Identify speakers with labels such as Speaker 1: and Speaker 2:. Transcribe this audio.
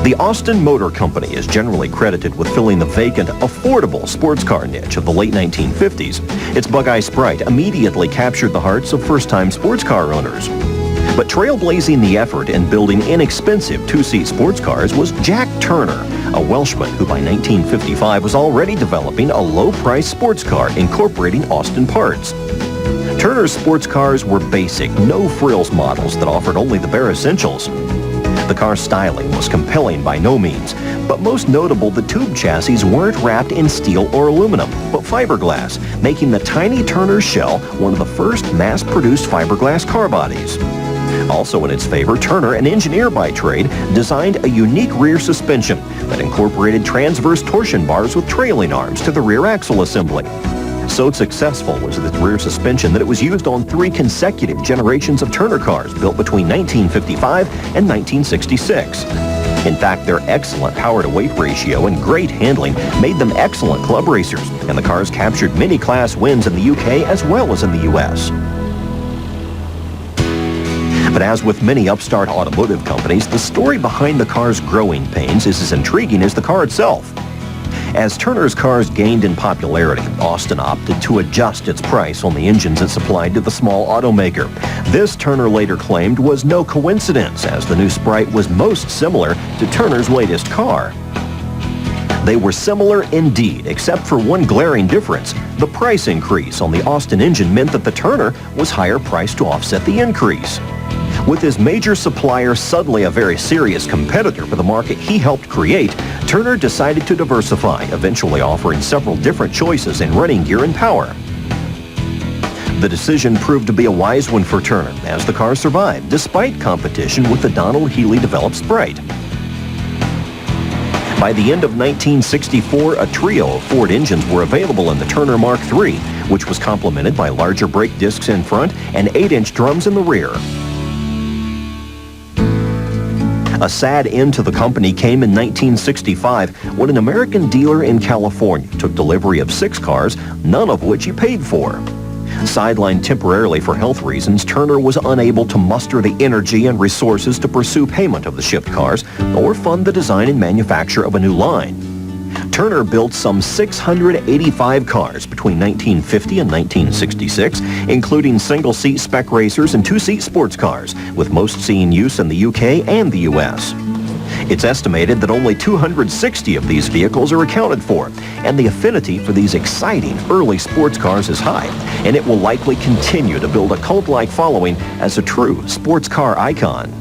Speaker 1: The Austin Motor Company is generally credited with filling the vacant, affordable sports car niche of the late 1950s. Its Bug-Eye Sprite immediately captured the hearts of first-time sports car owners. But trailblazing the effort in building inexpensive two-seat sports cars was Jack Turner, a Welshman who by 1955 was already developing a low-price sports car incorporating Austin parts. Turner's sports cars were basic, no-frills models that offered only the bare essentials. The car's styling was compelling by no means, but most notable, the tube chassis weren't wrapped in steel or aluminum, but fiberglass, making the tiny Turner shell one of the first mass-produced fiberglass car bodies. Also in its favor, Turner, an engineer by trade, designed a unique rear suspension that incorporated transverse torsion bars with trailing arms to the rear axle assembly. So successful was this rear suspension that it was used on 3 consecutive generations of Turner cars built between 1955 and 1966. In fact, their excellent power-to-weight ratio and great handling made them excellent club racers, and the cars captured many class wins in the UK as well as in the US. But as with many upstart automotive companies, the story behind the car's growing pains is as intriguing as the car itself. As Turner's cars gained in popularity, Austin opted to adjust its price on the engines it supplied to the small automaker. This, Turner later claimed, was no coincidence, as the new Sprite was most similar to Turner's latest car. They were similar indeed, except for one glaring difference. The price increase on the Austin engine meant that the Turner was higher priced to offset the increase. With his major supplier suddenly a very serious competitor for the market he helped create, Turner decided to diversify, eventually offering several different choices in running gear and power. The decision proved to be a wise one for Turner, as the car survived, despite competition with the Donald Healey-developed Sprite. By the end of 1964, a trio of Ford engines were available in the Turner Mark III, which was complemented by larger brake discs in front and 8-inch drums in the rear. A sad end to the company came in 1965 when an American dealer in California took delivery of 6 cars, none of which he paid for. Sidelined temporarily for health reasons, Turner was unable to muster the energy and resources to pursue payment of the shipped cars or fund the design and manufacture of a new line. Turner built some 685 cars between 1950 and 1966, including single-seat spec racers and 2-seat sports cars, with most seeing use in the UK and the US. It's estimated that only 260 of these vehicles are accounted for, and the affinity for these exciting early sports cars is high, and it will likely continue to build a cult-like following as a true sports car icon.